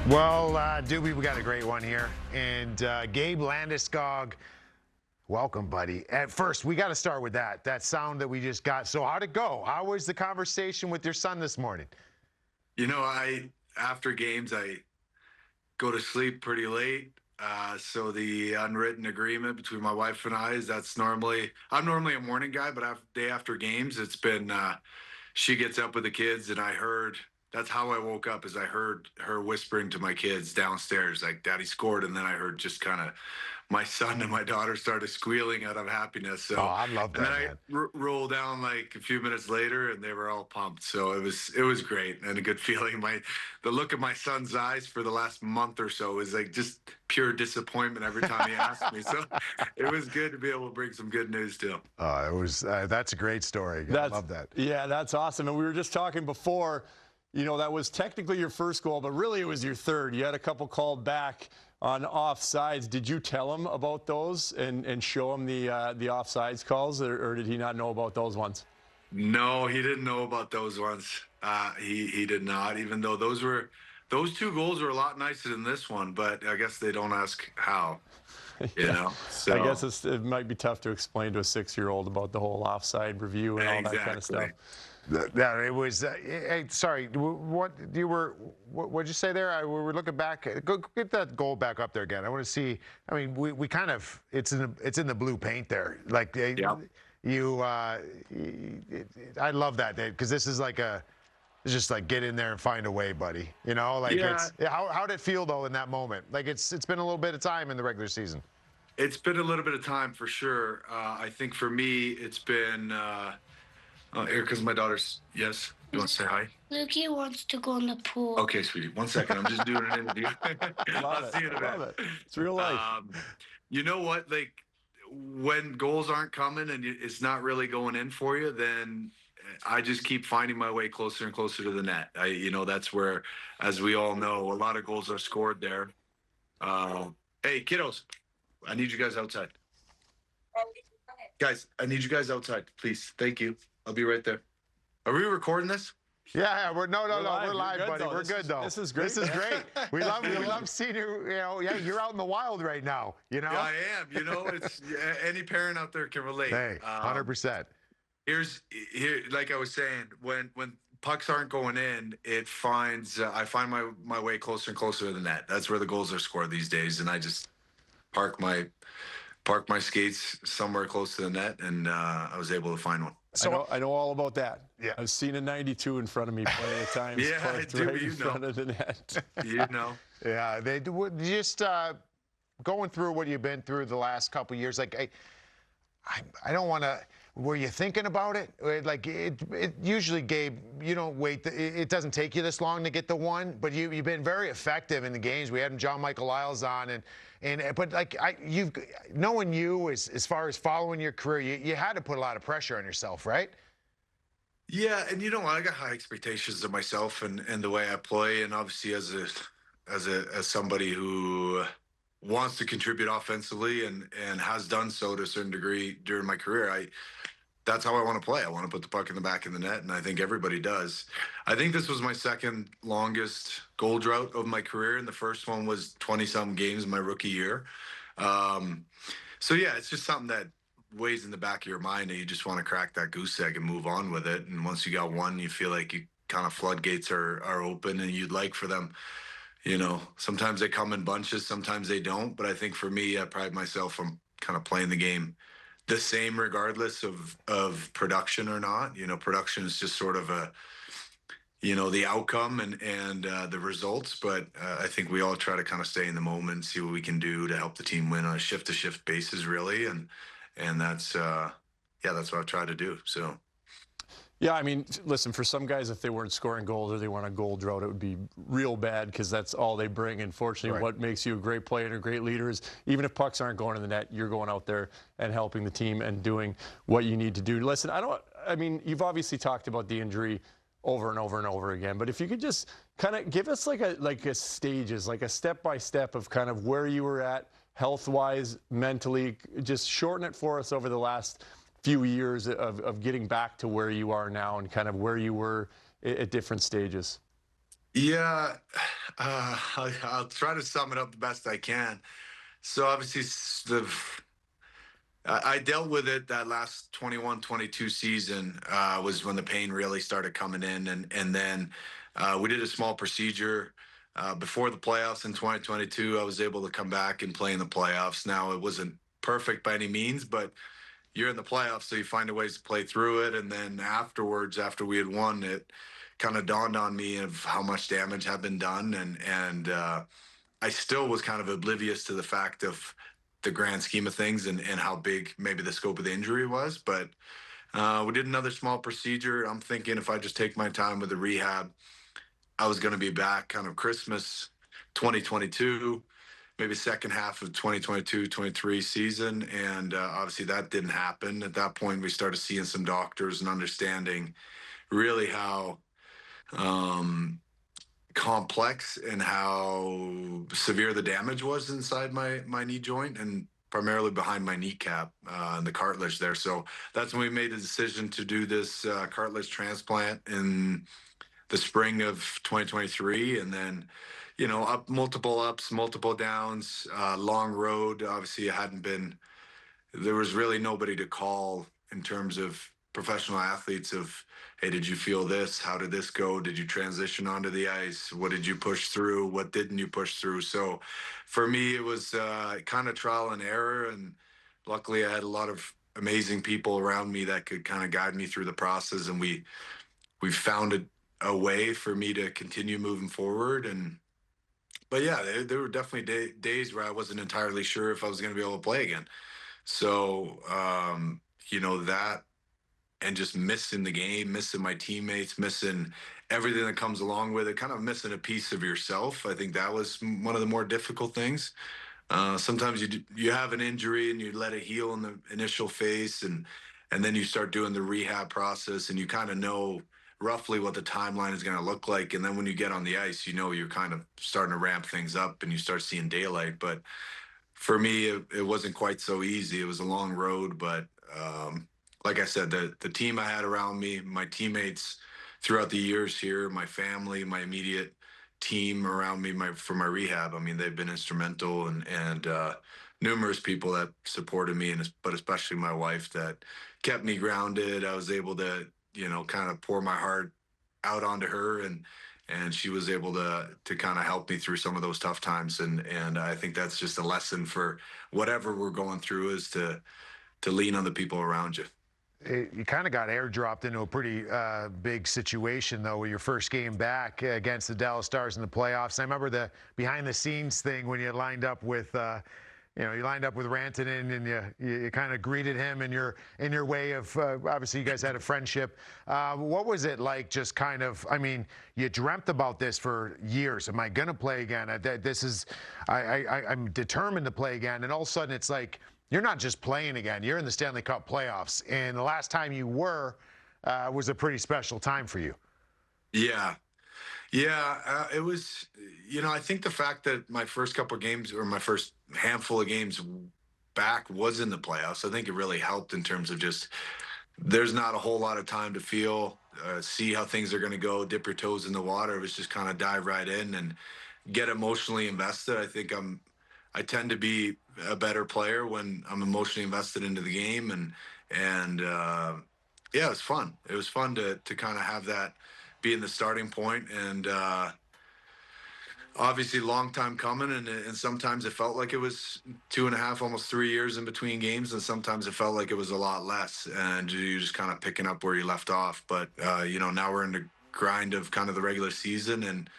Well, Doobie, we got a great one here. And Gabe Landeskog, welcome, buddy. At first, we got to start with that sound that we just got. So how'd it go? How was the conversation with your son this morning? You know, after games, I go to sleep pretty late. So the unwritten agreement between my wife and I is I'm normally a morning guy, but day after games, it's been, she gets up with the kids, and that's how I woke up, is I heard her whispering to my kids downstairs, like, Daddy scored. And then I heard just kind of my son and my daughter started squealing out of happiness. So, I love that, and then man. I rolled down like a few minutes later, and they were all pumped. So it was great and a good feeling. The look of my son's eyes for the last month or so is like just pure disappointment every time he asked me. So it was good to be able to bring some good news to him. That's a great story. I love that. Yeah, that's awesome. And we were just talking before, you know, that was technically your first goal, but really it was your third. You had a couple called back on offsides. Did you tell him about those and show him the offsides calls, or did he not know about those ones? No, he didn't know about those ones. He did not, even though those two goals were a lot nicer than this one, but I guess they don't ask how, you know? So I guess it might be tough to explain to a 6-year-old about the whole offside review and all that kind of stuff. Yeah, it was. Hey, sorry. What'd you say there? We were looking back. Go get that goal back up there again. I want to see. I mean, we kind of. It's in the blue paint there. Like yeah. I love that, Dave, because this is like it's just like get in there and find a way, buddy. You know, like yeah. How did it feel though in that moment? Like it's been a little bit of time in the regular season. It's been a little bit of time for sure. I think for me, it's been. Here comes my daughter's. Yes, you want to say hi? Lukey wants to go in the pool. Okay, sweetie. 1 second. I'm just doing an interview. I'll see you in a minute. It's real life. You know what? Like when goals aren't coming and it's not really going in for you, then I just keep finding my way closer and closer to the net. That's where, as we all know, a lot of goals are scored there. Hey, kiddos, I need you guys outside. Guys, I need you guys outside, please. Thank you. I'll be right there. Are we recording this? Yeah, we're live, good, buddy. though. We're good though. This is great. This is great. We love seeing you. You know, yeah, you're out in the wild right now. You know. Yeah, I am. You know, it's any parent out there can relate. Hey, 100%. Here, like I was saying, when pucks aren't going in, I find my way closer and closer to the net. That's where the goals are scored these days, and I just park my skates somewhere close to the net, and I was able to find one. So I know all about that. Yeah. I've seen a 92 in front of me plenty of times. Yeah, I do. Right in front of the net. You know. Yeah, they do. Just going through what you've been through the last couple of years. Like, I don't want to. Were you thinking about it? Like it usually, Gabe, you don't wait. It doesn't take you this long to get the one, but you've been very effective in the games. We had John Michael Lyles on, but like knowing you as far as following your career, you had to put a lot of pressure on yourself, right? Yeah, and I got high expectations of myself and the way I play, and obviously as somebody who wants to contribute offensively and has done so to a certain degree during my career, that's how I want to play. I want to put the puck in the back of the net, and I think everybody does. I think this was my second longest goal drought of my career, and the first one was 20-something games my rookie year. So yeah, it's just something that weighs in the back of your mind, and you just want to crack that goose egg and move on with it. And once you got one, you feel like you kind of floodgates are open, and you'd like for them. You know, sometimes they come in bunches, sometimes they don't. But I think for me, I pride myself on kind of playing the game the same regardless of production or not. You know, production is just sort of the outcome and the results. But I think we all try to kind of stay in the moment, see what we can do to help the team win on a shift-to-shift basis, really. And that's what I try to do. So. Yeah, I mean, listen, for some guys, if they weren't scoring goals or they weren't a goal drought, it would be real bad because that's all they bring. And fortunately, what makes you a great player and a great leader is even if pucks aren't going in the net, you're going out there and helping the team and doing what you need to do. Listen, I mean, you've obviously talked about the injury over and over and over again, but if you could just kind of give us like a stages, like a step-by-step of kind of where you were at health-wise, mentally, just shorten it for us over the last few years of getting back to where you are now and kind of where you were at different stages. Yeah, I'll try to sum it up the best I can. So obviously, I dealt with it that last 21-22 season was when the pain really started coming in, and then we did a small procedure before the playoffs in 2022. I was able to come back and play in the playoffs. Now it wasn't perfect by any means, but you're in the playoffs, so you find a ways to play through it. And then afterwards, after we had won, it kind of dawned on me of how much damage had been done, and I still was kind of oblivious to the fact of the grand scheme of things and how big maybe the scope of the injury was. But we did another small procedure. I'm thinking if I just take my time with the rehab, I was going to be back kind of Christmas 2022, maybe second half of 2022-23 season. And obviously that didn't happen. At that point, we started seeing some doctors and understanding really how complex and how severe the damage was inside my knee joint and primarily behind my kneecap and the cartilage there. So that's when we made the decision to do this cartilage transplant in the spring of 2023. And then, you know, multiple ups, multiple downs, long road. Obviously, there was really nobody to call in terms of professional athletes of, hey, did you feel this? How did this go? Did you transition onto the ice? What did you push through? What didn't you push through? So for me, it was kind of trial and error. And luckily I had a lot of amazing people around me that could kind of guide me through the process. And we found a way for me to continue moving forward. But yeah, there were definitely days where I wasn't entirely sure if I was going to be able to play again. So, you know, that and just missing the game, missing my teammates, missing everything that comes along with it, kind of missing a piece of yourself. I think that was one of the more difficult things. Sometimes you have an injury and you let it heal in the initial phase, and then you start doing the rehab process, and you kind of know roughly what the timeline is going to look like. And then when you get on the ice, you know you're kind of starting to ramp things up and you start seeing daylight. But for me, it wasn't quite so easy. It was a long road, but like I said, the team I had around me, my teammates throughout the years here, my family, my immediate team around me, for my rehab. I mean, they've been instrumental, and numerous people that supported me, but especially my wife that kept me grounded. I was able to, you know, kind of pour my heart out onto her, and she was able to kind of help me through some of those tough times. And I think that's just a lesson for whatever we're going through, is to lean on the people around you. You kind of got airdropped into a pretty big situation, though, with your first game back against the Dallas Stars in the playoffs. I remember the behind-the-scenes thing when you lined up with, you lined up with Rantanen, and you kind of greeted him in your way of, obviously you guys had a friendship. What was it like? Just kind of, I mean, you dreamt about this for years. Am I going to play again? I'm determined to play again, and all of a sudden it's like, you're not just playing again. You're in the Stanley Cup playoffs. And the last time you were was a pretty special time for you. Yeah. Yeah. It was, you know, I think the fact that my first couple of games, or my first handful of games back, was in the playoffs, I think it really helped in terms of just, there's not a whole lot of time to feel, see how things are going to go, dip your toes in the water. It was just kind of dive right in and get emotionally invested. I think I tend to be a better player when I'm emotionally invested into the game, and yeah, it was fun. It was fun to kind of have that be in the starting point, and obviously long time coming, and sometimes it felt like it was 2.5, almost 3 years in between games, and sometimes it felt like it was a lot less, and you just kind of picking up where you left off. But you know, now we're in the grind of kind of the regular season, and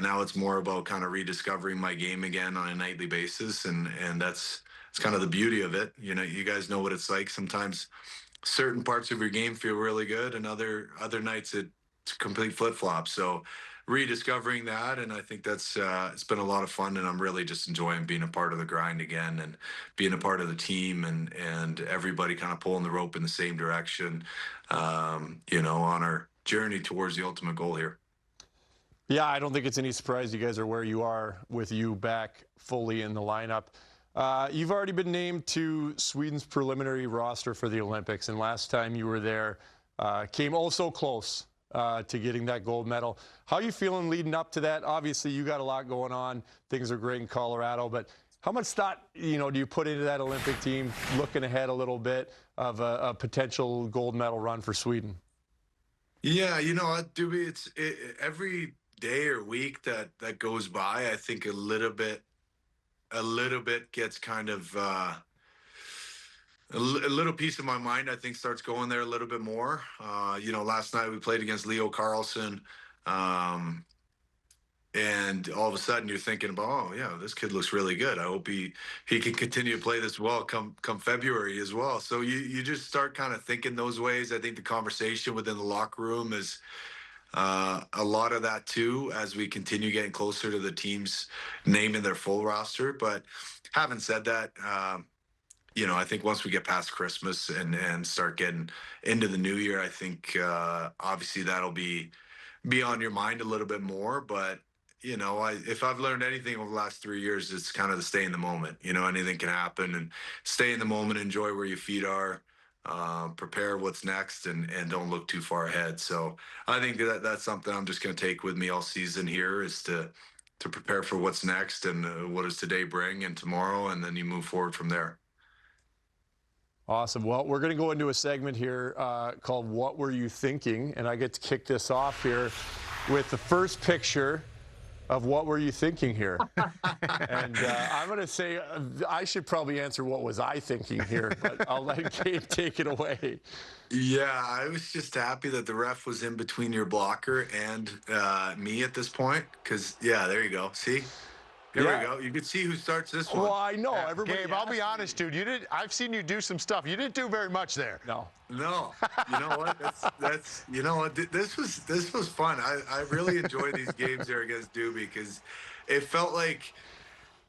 now it's more about kind of rediscovering my game again on a nightly basis, and it's kind of the beauty of it. You know, you guys know what it's like. Sometimes certain parts of your game feel really good, and other nights it's complete flip flop. So rediscovering that, and I think that's it's been a lot of fun, and I'm really just enjoying being a part of the grind again, and being a part of the team, and everybody kind of pulling the rope in the same direction, you know, on our journey towards the ultimate goal here. Yeah, I don't think it's any surprise you guys are where you are, with you back fully in the lineup. You've already been named to Sweden's preliminary roster for the Olympics, and last time you were there, came oh so close to getting that gold medal. How are you feeling leading up to that? Obviously, you got a lot going on. Things are great in Colorado, but how much thought, do you put into that Olympic team, looking ahead a little bit of a potential gold medal run for Sweden? Yeah, Doobie, every day or week that goes by, I think a little bit gets kind of a little piece of my mind, I think, starts going there a little bit more. Last night we played against Leo Carlsson, and all of a sudden you're thinking about, oh yeah, this kid looks really good. I hope he can continue to play this well come February as well. So you just start kind of thinking those ways. I think the conversation within the locker room is a lot of that too, as we continue getting closer to the teams naming their full roster. But having said that, I think once we get past Christmas and start getting into the new year, I think obviously that'll be on your mind a little bit more. But if I've learned anything over the last 3 years, it's kind of to stay in the moment. Anything can happen, and stay in the moment, enjoy where your feet are, prepare what's next, and don't look too far ahead. So I think that's something I'm just going to take with me all season here, is to prepare for what's next and what does today bring and tomorrow, and then you move forward from there. Awesome. Well, we're going to go into a segment here called What Were You Thinking? And I get to kick this off here with the first picture of What Were You Thinking here? And I'm going to say I should probably answer what was I thinking here, but I'll let Gabe take it away. Yeah, I was just happy that the ref was in between your blocker and me at this point, because, yeah, there you go. See? Here we go. You can see who starts this one. Well, I know. Everybody. Gabe, I'll be honest, dude. I've seen you do some stuff. You didn't do very much there. No. You know what? That's this was fun. I really enjoy these games here against Doobie, because it felt like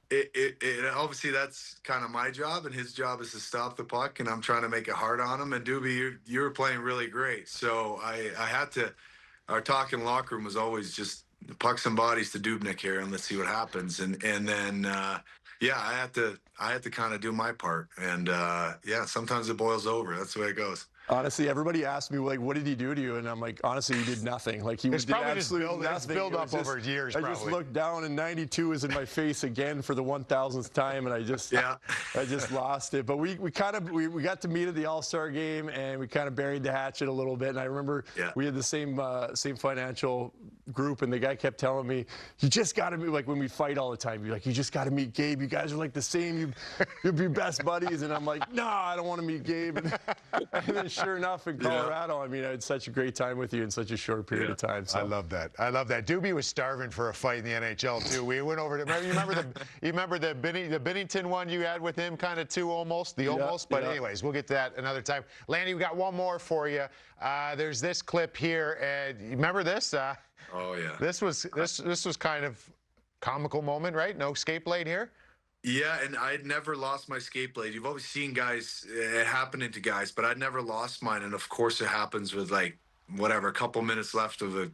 it obviously that's kind of my job, and his job is to stop the puck, and I'm trying to make it hard on him. And Doobie, you were playing really great. So I had to. Our talk in the locker room was always just pucks and bodies to Dubnyk here, and let's see what happens. And then I had to kind of do my part. And sometimes it boils over. That's the way it goes. Honestly, everybody asked me, like, what did he do to you? And I'm like, honestly, he did nothing. Like, he did absolutely nothing. Build up over years, I just looked down, and 92 is in my face again for the 1,000th time, and I just lost it. But we got to meet at the All-Star game, and we kind of buried the hatchet a little bit. And I remember we had the same financial group, and the guy kept telling me, you just got to meet, like, when we fight all the time, you're like, you just got to meet Gabe. You guys are like the same. You'll be best buddies. And I'm like, no, I don't want to meet Gabe. And then sure enough, in Colorado, I mean, I had such a great time with you in such a short period of time. So. I love that. Doobie was starving for a fight in the NHL too. We went over to. You remember the Binnington one you had with him, kind of too, almost. But anyways, we'll get to that another time. Landy, we got one more for you. There's this clip here. You remember this? Oh yeah. This was kind of comical moment, right? No skate blade here. Yeah, and I'd never lost my skate blade. You've always seen guys, it happening to guys, but I'd never lost mine. And of course it happens with, like, whatever, a couple minutes left of a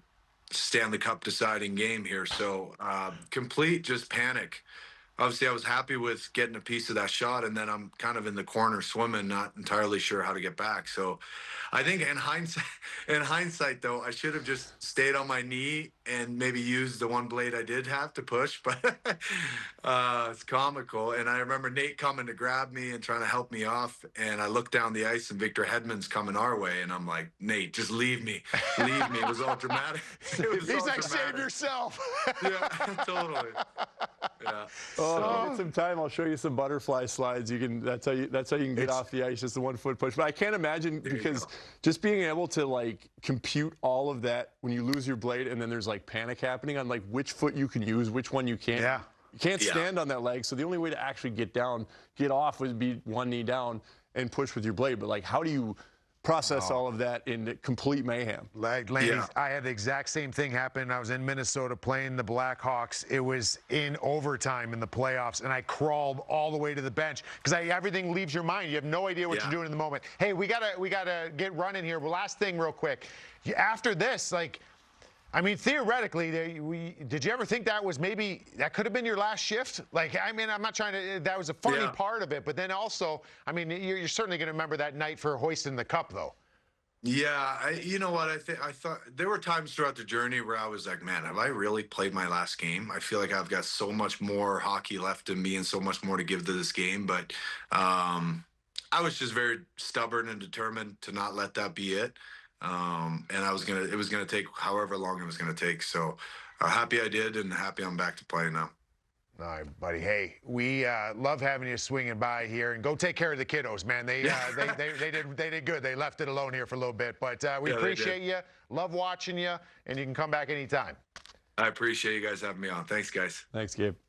Stanley Cup deciding game here. So complete just panic. Obviously I was happy with getting a piece of that shot, and then I'm kind of in the corner swimming, not entirely sure how to get back. So I think in hindsight though, I should have just stayed on my knee and maybe used the one blade I did have to push, but it's comical. And I remember Nate coming to grab me and trying to help me off, and I looked down the ice and Victor Hedman's coming our way, and I'm like, Nate, just leave me. It was all dramatic. He's like, save yourself. Yeah, totally. Yeah. Oh, get some time. I'll show you some butterfly slides. That's how you can get off the ice, just the 1 foot push. But I can't imagine, because just being able to, like, compute all of that when you lose your blade, and then there's, like, panic happening on, like, which foot you can use, which one you can't. Yeah. You can't stand on that leg, so the only way to actually get off would be one knee down and push with your blade. But, like, how do you process all of that in complete mayhem? Landy, I had the exact same thing happen. I was in Minnesota playing the Blackhawks. It was in overtime in the playoffs, and I crawled all the way to the bench, because everything leaves your mind. You have no idea what you're doing in the moment. Hey, we gotta get running here. Last thing, real quick. After this, like, I mean, theoretically, did you ever think that could have been your last shift? Like, I mean, I'm not trying to, that was a funny part of it, but then also, I mean, you're certainly going to remember that night for hoisting the cup, though. Yeah, you know what? I thought there were times throughout the journey where I was like, man, have I really played my last game? I feel like I've got so much more hockey left in me and so much more to give to this game. But I was just very stubborn and determined to not let that be it. And it was gonna take however long it was gonna take. So happy I did, and happy I'm back to playing now. All right, buddy. Hey, we love having you swinging by here, and go take care of the kiddos, man. They did good. They left it alone here for a little bit, but we appreciate you. Love watching you, and you can come back anytime. I appreciate you guys having me on. Thanks, guys. Thanks, Gabe.